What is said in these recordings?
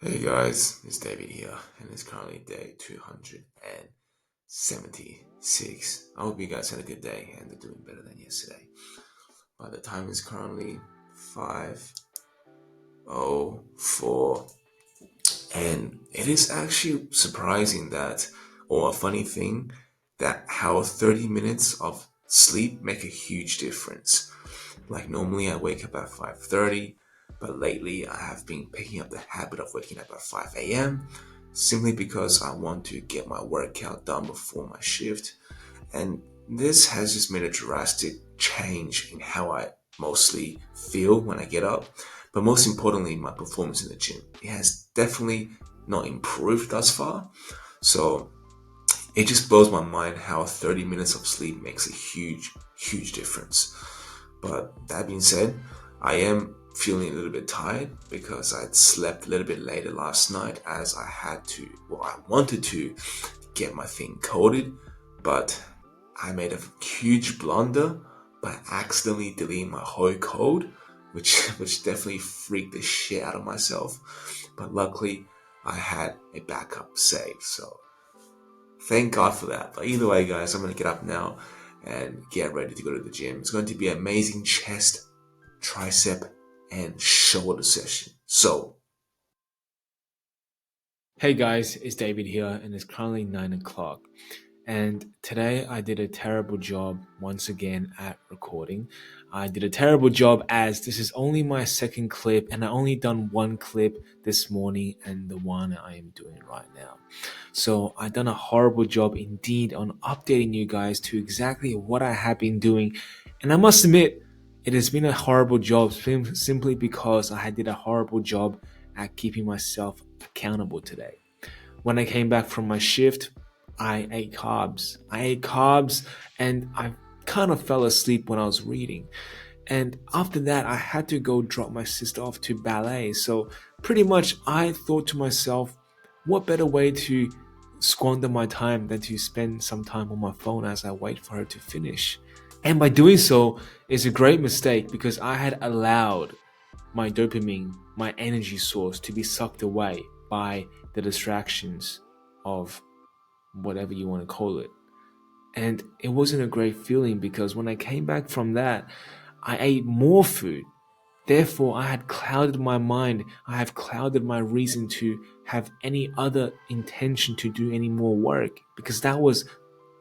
Hey guys, it's David here, and it's currently day 276. I hope you guys had a good day and are doing better than yesterday. But the time is currently 5:04, and it is actually surprising that, or a funny thing, that how 30 minutes of sleep make a huge difference. Like normally I wake up at 5:30, but lately I have been picking up the habit of waking up at 5 a.m. simply because I want to get my workout done before my shift. And this has just made a drastic change in how I mostly feel when I get up. But most importantly, my performance in the gym. It has definitely not improved thus far. So it just blows my mind how 30 minutes of sleep makes a huge difference. But that being said, I am feeling a little bit tired because I'd slept a little bit later last night as I wanted to get my thing coded, but I made a huge blunder by accidentally deleting my whole code, which definitely freaked the shit out of myself. But luckily, I had a backup save, so thank God for that. But either way, guys, I'm gonna get up now and get ready to go to the gym. It's going to be an amazing chest, tricep, and shoulder session. So, Hey guys, it's David here, and it's currently 9 o'clock. And today I did a terrible job once again at recording. I did a terrible job as this is only my second clip, and I only done one clip this morning and the one I am doing right now. So I done a horrible job indeed on updating you guys to exactly what I have been doing. And I must admit, it has been a horrible job simply because I did a horrible job at keeping myself accountable today. When I came back from my shift, I ate carbs. And I kind of fell asleep when I was reading. And after that, I had to go drop my sister off to ballet. So pretty much I thought to myself, what better way to squander my time than to spend some time on my phone as I wait for her to finish? And by doing so is a great mistake because I had allowed my dopamine, my energy source, to be sucked away by the distractions of whatever you want to call it. And it wasn't a great feeling because when I came back from that, I ate more food. Therefore, I had clouded my mind. I have clouded my reason to have any other intention to do any more work because that was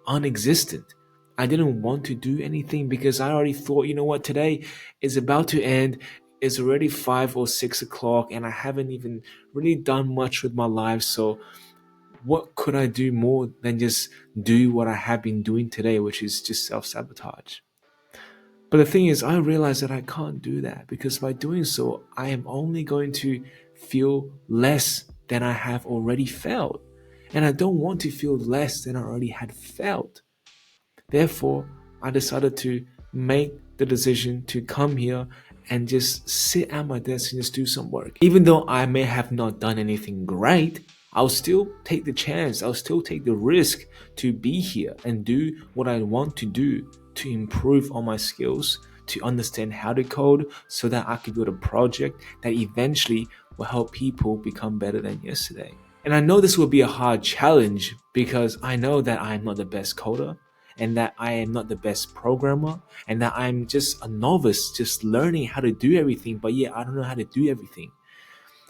unexistent. I didn't want to do anything because I already thought, you know what, today is about to end. It's already 5 or 6 o'clock, and I haven't even really done much with my life. So, what could I do more than just do what I have been doing today, which is just self sabotage? But the thing is, I realized that I can't do that because by doing so, I am only going to feel less than I have already felt. And I don't want to feel less than I already had felt. Therefore, I decided to make the decision to come here and just sit at my desk and just do some work. Even though I may have not done anything great, I'll still take the chance, I'll still take the risk to be here and do what I want to do to improve on my skills, to understand how to code so that I can build a project that eventually will help people become better than yesterday. And I know this will be a hard challenge because I know that I'm not the best coder and that I am not the best programmer and that I'm just a novice just learning how to do everything, but yeah, I don't know how to do everything.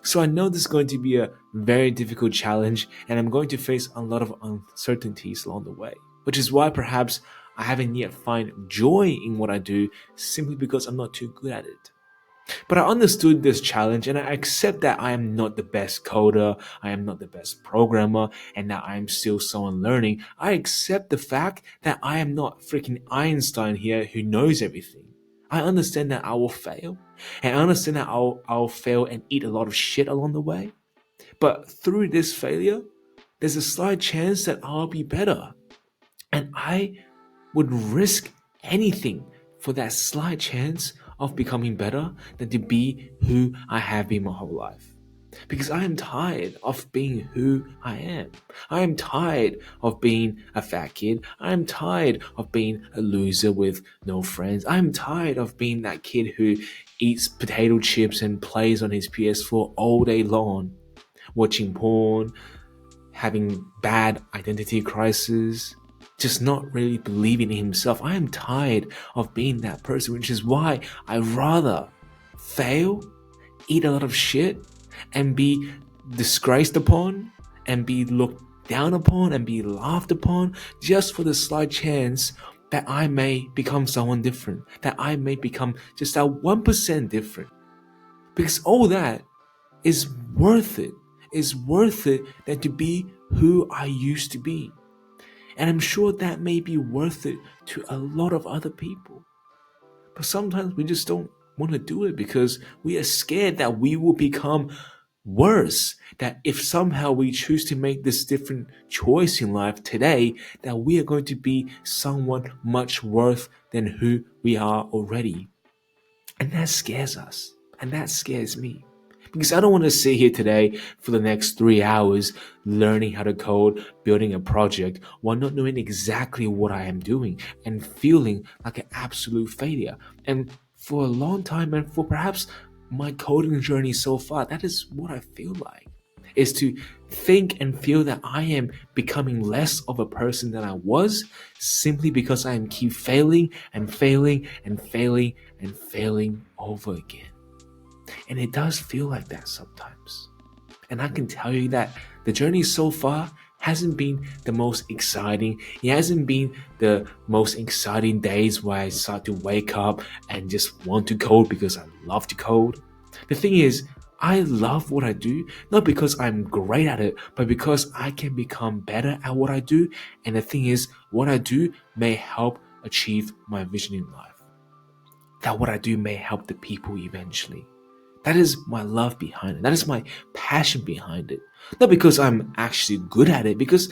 So I know this is going to be a very difficult challenge and I'm going to face a lot of uncertainties along the way, which is why perhaps I haven't yet found joy in what I do simply because I'm not too good at it. But I understood this challenge and I accept that I am not the best coder, I am not the best programmer, and that I am still someone learning. I accept the fact that I am not freaking Einstein here who knows everything. I understand that I will fail, and I understand that I'll fail and eat a lot of shit along the way. But through this failure, there's a slight chance that I'll be better. And I would risk anything for that slight chance of becoming better than to be who I have been my whole life. Because I am tired of being who I am. I am tired of being a fat kid. I am tired of being a loser with no friends. I am tired of being that kid who eats potato chips and plays on his PS4 all day long. watching porn, having bad identity crisis, just not really believing in himself. I am tired of being that person, which is why I rather fail, eat a lot of shit, and be disgraced upon, and be looked down upon, and be laughed upon, just for the slight chance that I may become someone different, that I may become just that 1% different. Because all that is worth it. Is worth it than to be who I used to be. And I'm sure that may be worth it to a lot of other people. But sometimes we just don't want to do it because we are scared that we will become worse. That if somehow we choose to make this different choice in life today, that we are going to be someone much worse than who we are already. And that scares us. And that scares me. Because I don't want to sit here today for the next 3 hours learning how to code, building a project, while not knowing exactly what I am doing and feeling like an absolute failure. And for a long time, and for perhaps my coding journey so far, that is what I feel like. Is to think and feel that I am becoming less of a person than I was simply because I am keep failing and failing and failing and failing over again. And it does feel like that sometimes. And I can tell you that the journey so far hasn't been the most exciting. It hasn't been the most exciting days where I start to wake up and just want to code because I love to code. The thing is, I love what I do, not because I'm great at it, but because I can become better at what I do. And the thing is, what I do may help achieve my vision in life. That what I do may help the people eventually. That is my love behind it. That is my passion behind it. Not because I'm actually good at it, because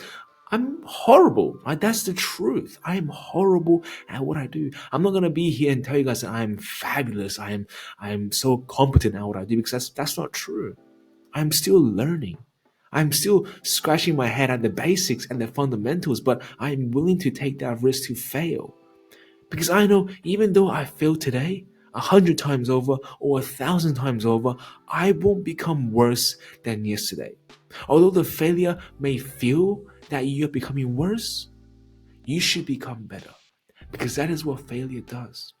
I'm horrible, right? That's the truth. I am horrible at what I do. I'm not gonna be here and tell you guys that I'm fabulous. I am so competent at what I do because that's not true. I'm still learning. I'm still scratching my head at the basics and the fundamentals, but I'm willing to take that risk to fail. Because I know even though I fail today, 100 times over or 1,000 times over, I won't become worse than yesterday. Although the failure may feel that you're becoming worse, you should become better. Because that is what failure does.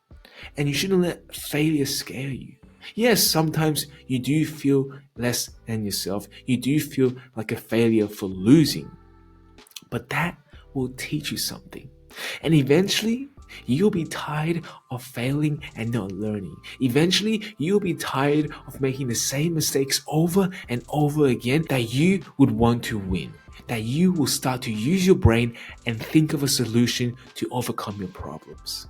And you shouldn't let failure scare you. Yes, sometimes you do feel less than yourself. You do feel like a failure for losing. But that will teach you something. And eventually, you'll be tired of failing and not learning. Eventually, you'll be tired of making the same mistakes over and over again that you would want to win. That you will start to use your brain and think of a solution to overcome your problems.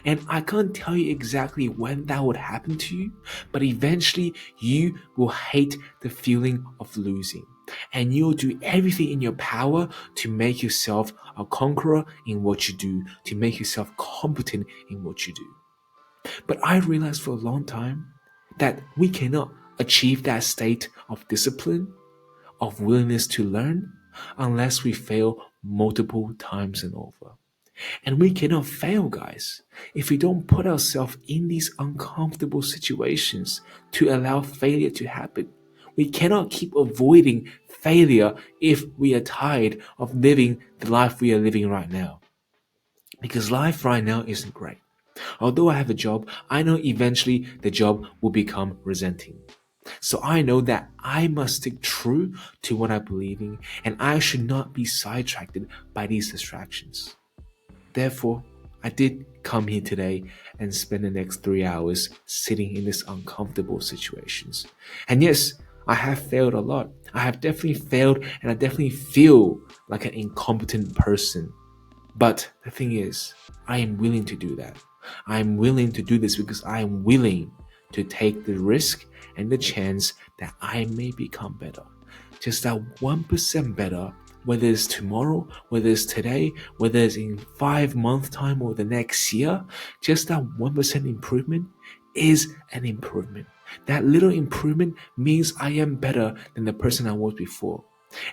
And I can't tell you exactly when that would happen to you, but eventually you will hate the feeling of losing. And you'll do everything in your power to make yourself a conqueror in what you do, to make yourself competent in what you do. But I realized for a long time that we cannot achieve that state of discipline, of willingness to learn, unless we fail multiple times and over. And we cannot fail, guys, if we don't put ourselves in these uncomfortable situations to allow failure to happen. We cannot keep avoiding failure if we are tired of living the life we are living right now. Because life right now isn't great. Although I have a job, I know eventually the job will become resenting. So I know that I must stick true to what I believe in, and I should not be sidetracked by these distractions. Therefore, I did come here today and spend the next 3 hours sitting in these uncomfortable situations. And yes, I have failed a lot. I have definitely failed and I definitely feel like an incompetent person. But the thing is, I am willing to do that. I am willing to do this because I am willing to take the risk and the chance that I may become better. Just that 1% better, whether it's tomorrow, whether it's today, whether it's in 5 months' time or the next year, just that 1% improvement is an improvement. That little improvement means I am better than the person I was before.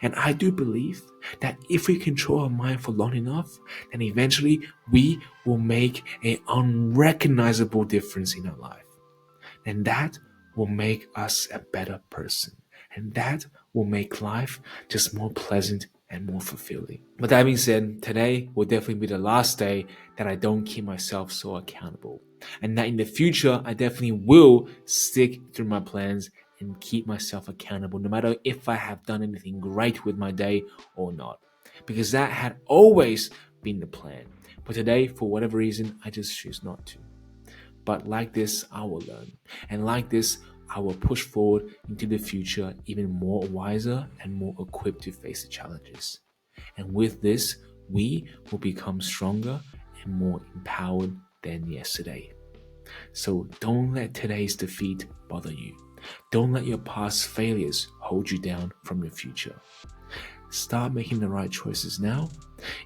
And I do believe that if we control our mind for long enough, then eventually we will make an unrecognizable difference in our life. And that will make us a better person. And that will make life just more pleasant and more fulfilling. But that being said, today will definitely be the last day that I don't keep myself so accountable. And that in the future, I definitely will stick through my plans and keep myself accountable, no matter if I have done anything great with my day or not. Because that had always been the plan. But today, for whatever reason, I just choose not to. But like this, I will learn. And like this, I will push forward into the future even more wiser and more equipped to face the challenges. And with this, we will become stronger and more empowered than yesterday. So don't let today's defeat bother you. Don't let your past failures hold you down from your future. Start making the right choices now,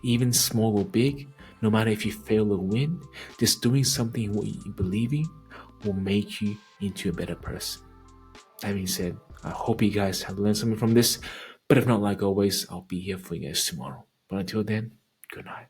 even small or big, no matter if you fail or win, just doing something what you believe in will make you into a better person. That being said, I hope you guys have learned something from this, but if not, like always, I'll be here for you guys tomorrow. But until then, good night.